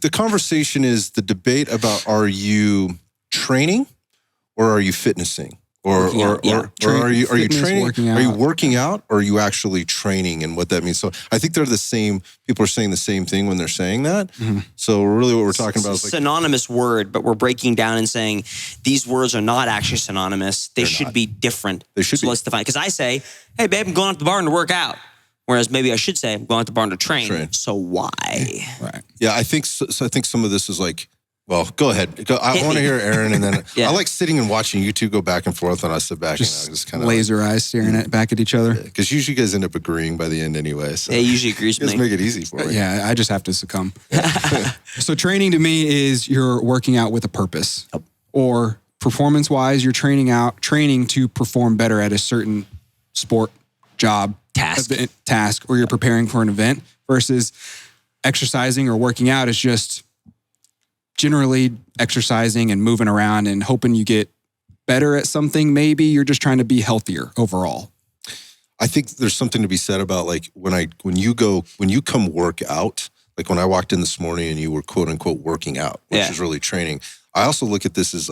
The conversation is the debate about, are you training or are you fitnessing? Or are you training? Are you working out, or are you actually training, and what that means? So I think they're the same. People are saying the same thing when they're saying that. Mm-hmm. So really, what we're talking about is like synonymous word, but we're breaking down and saying these words are not actually synonymous. They should be different. They should be. Let's define. Because I say, "Hey, babe, I'm going out to the barn to work out," whereas maybe I should say, "I'm going out to the barn to train." So why? Right. Yeah, I think so. I think some of this is like. Well, go ahead. I want to hear Aaron, and then I like sitting and watching you two go back and forth, and I sit back and I just kind of laser eyes staring back at each other. Because usually you guys end up agreeing by the end anyway. So it usually agrees with me. Just make it easy for me. Yeah, I just have to succumb. So training to me is you're working out with a purpose, or performance-wise, you're training to perform better at a certain sport, job, task, or you're preparing for an event. Versus exercising or working out is just generally exercising and moving around and hoping you get better at something. Maybe you're just trying to be healthier overall. I think there's something to be said about like when you come work out, like when I walked in this morning and you were quote unquote working out, which is really training. I also look at this as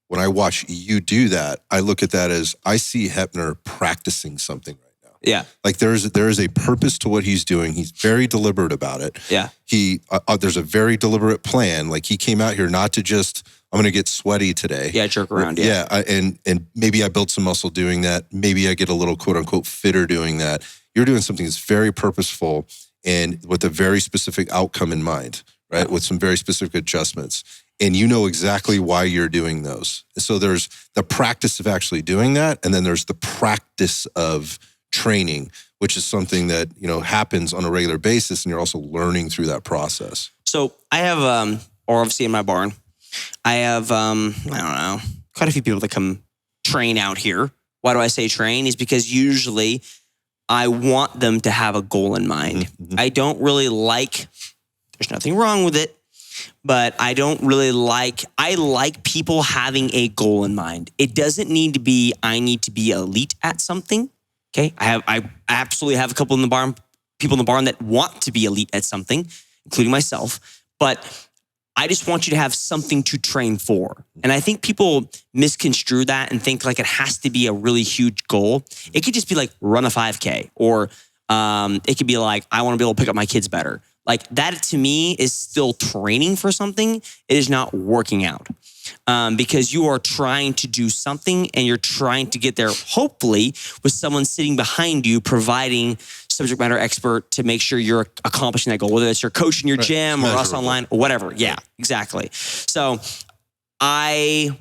when I watch you do that, I look at that as I see Heppner practicing something right now. Yeah. Like there is a purpose to what he's doing. He's very deliberate about it. Yeah. There's a very deliberate plan. Like he came out here not to just, I'm going to get sweaty today. Yeah, jerk around. And maybe I built some muscle doing that. Maybe I get a little quote unquote fitter doing that. You're doing something that's very purposeful and with a very specific outcome in mind, right? With some very specific adjustments. And you know exactly why you're doing those. So there's the practice of actually doing that. And then there's the practice of training, which is something that, happens on a regular basis, and you're also learning through that process. So I have, or obviously in my barn, I have, quite a few people that come train out here. Why do I say train? Is because usually I want them to have a goal in mind. Mm-hmm. I don't really like, there's nothing wrong with it, but I like people having a goal in mind. It doesn't need to be, I need to be elite at something. Okay, I absolutely have a couple people in the barn that want to be elite at something, including myself. But I just want you to have something to train for. And I think people misconstrue that and think like it has to be a really huge goal. It could just be like run a 5K, or it could be like, I want to be able to pick up my kids better. Like that to me is still training for something. It is not working out. Because you are trying to do something and you're trying to get there, hopefully, with someone sitting behind you, providing subject matter expert to make sure you're accomplishing that goal, whether it's your coach in your gym or us online or whatever. Yeah, exactly. So I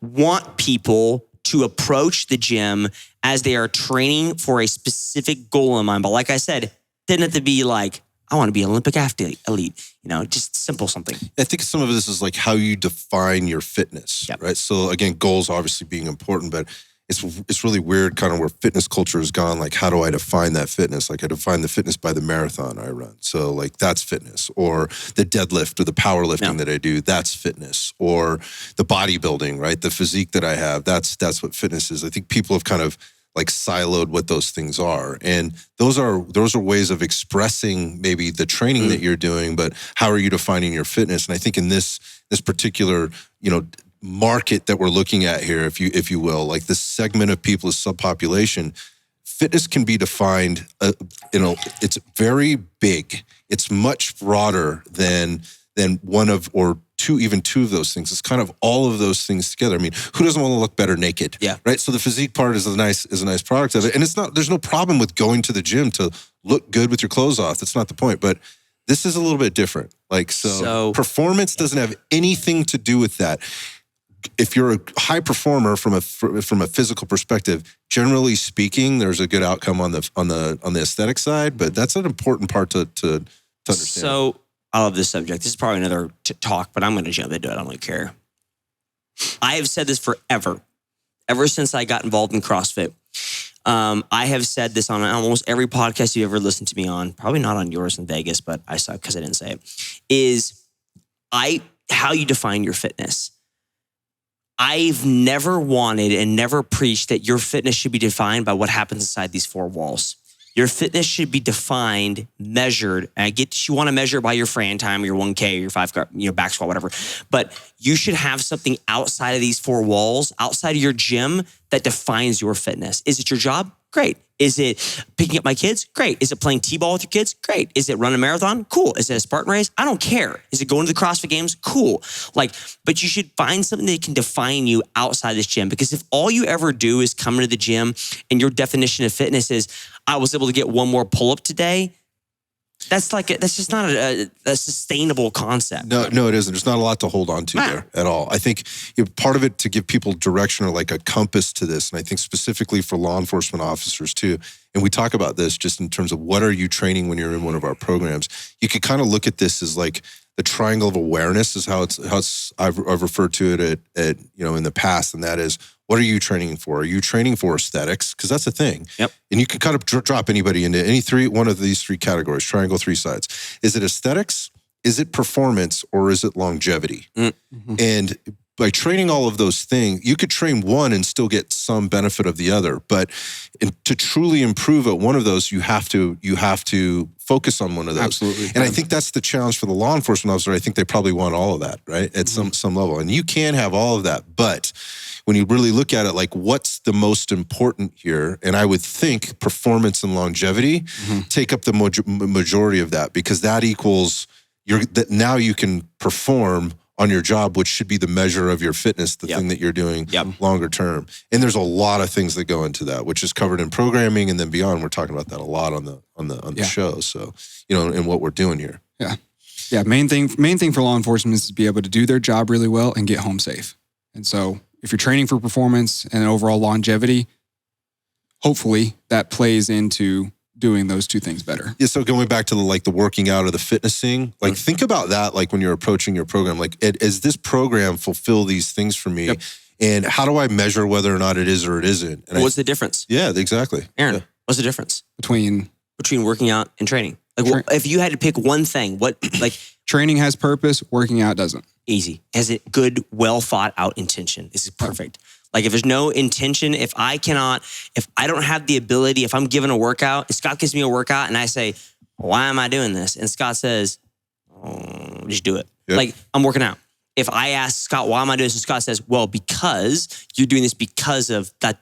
want people to approach the gym as they are training for a specific goal in mind. But like I said, it didn't have to be like, I want to be an Olympic athlete, elite, just simple something. I think some of this is like how you define your fitness, right? So again, goals obviously being important, but it's really weird kind of where fitness culture has gone. Like, how do I define that fitness? Like I define the fitness by the marathon I run. So like that's fitness, or the deadlift or the powerlifting that I do, that's fitness, or the bodybuilding, right? The physique that I have, that's what fitness is. I think people have kind of like siloed what those things are. And those are ways of expressing maybe the training that you're doing, but how are you defining your fitness? And I think in this particular, market that we're looking at here, if you will, like this segment of people, this subpopulation, fitness can be defined, it's very big. It's much broader than one of, or two of those things. It's kind of all of those things together. I mean, who doesn't want to look better naked? Yeah. Right. So the physique part is a nice product of it. And there's no problem with going to the gym to look good with your clothes off. That's not the point. But this is a little bit different. Like, so performance doesn't have anything to do with that. If you're a high performer from a physical perspective, generally speaking, there's a good outcome on the aesthetic side, but that's an important part to understand. So I love this subject. This is probably another talk, but I'm going to jump into it. I don't really care. I have said this forever. Ever since I got involved in CrossFit, I have said this on almost every podcast you ever listened to me on. Probably not on yours in Vegas, but I suck because I didn't say it. Is how you define your fitness. I've never wanted and never preached that your fitness should be defined by what happens inside these four walls. Your fitness should be defined, measured. And I get you want to measure by your Fran time, your 1K, your 5, back squat, whatever. But you should have something outside of these 4 walls, outside of your gym, that defines your fitness. Is it your job? Great. Is it picking up my kids? Great. Is it playing T-ball with your kids? Great. Is it running a marathon? Cool. Is it a Spartan race? I don't care. Is it going to the CrossFit Games? Cool. But you should find something that can define you outside this gym. Because if all you ever do is come into the gym and your definition of fitness is, I was able to get 1 more pull-up today, that's just not a sustainable concept. No, it isn't. There's not a lot to hold on to there at all. I think part of it to give people direction or like a compass to this, and I think specifically for law enforcement officers too, and we talk about this just in terms of what are you training when you're in one of our programs. You could kind of look at this as like the triangle of awareness is how I've referred to it at in the past, and that is, what are you training for? Are you training for aesthetics? Because that's a thing. Yep. And you can kind of drop anybody into one of these 3 categories, triangle, 3 sides. Is it aesthetics? Is it performance? Or is it longevity? Mm-hmm. And by training all of those things, you could train one and still get some benefit of the other. But to truly improve at one of those, you have to focus on one of those. Absolutely. And I think that's the challenge for the law enforcement officer. I think they probably want all of that, right? At some level. And you can have all of that. But when you really look at it, like what's the most important here? And I would think performance and longevity take up the majority of that, because that equals now you can perform on your job, which should be the measure of your fitness, the thing that you're doing longer term. And there's a lot of things that go into that, which is covered in programming and then beyond. We're talking about that a lot on the show. So, and what we're doing here. Yeah. Yeah. Main thing for law enforcement is to be able to do their job really well and get home safe. And so if you're training for performance and overall longevity, hopefully that plays into doing those 2 things better. Yeah. So going back to the working out or the fitness thing, think about that, when you're approaching your program, does this program fulfill these things for me? Yep. And how do I measure whether or not it is or it isn't? And what's the difference? Yeah, exactly. Aaron, what's the difference between working out and training? If you had to pick one thing, what training has purpose, working out doesn't. Easy. Has it good, well thought out intention? This is perfect. If there's no intention, if I don't have the ability, if I'm given a workout, if Scott gives me a workout and I say, why am I doing this? And Scott says, just do it. Yep. I'm working out. If I ask Scott, why am I doing this? And Scott says, well, because you're doing this because of that,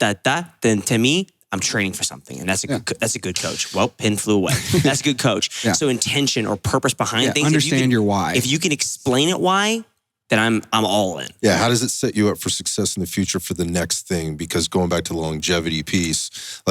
then to me, I'm training for something. And that's a good coach. Well, pin flew away. That's a good coach. Yeah. So intention or purpose behind things. Understand your why. If you can explain it why, then I'm all in. Yeah. How does it set you up for success in the future for the next thing? Because going back to the longevity piece,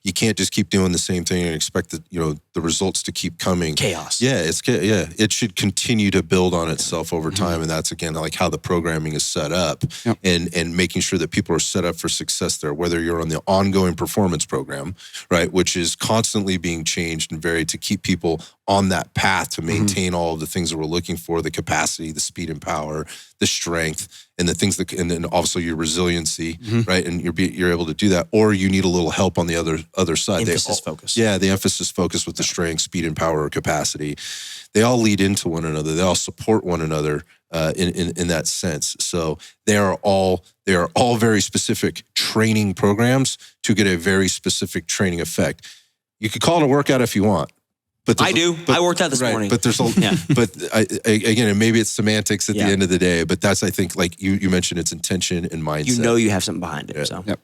you can't just keep doing the same thing and expect that, the results to keep coming. Chaos. Yeah. It should continue to build on itself over time. And that's again, how the programming is set up and making sure that people are set up for success there, whether you're on the ongoing performance program, right? Which is constantly being changed and varied to keep people on that path to maintain all of the things that we're looking for, the capacity, the speed and power, the strength, and the things and then also your resiliency, right? And you're able to do that, or you need a little help on the other side. Emphasis focus. Yeah, the emphasis focus with the strength, speed and power, or capacity. They all lead into one another. They all support one another in that sense. So they are all very specific training programs to get a very specific training effect. You could call it a workout if you want. But I do. I worked out this morning. But there's again, and maybe it's semantics at the end of the day. But that's, I think, you mentioned, it's intention and mindset. You have something behind it. Yeah. So yep.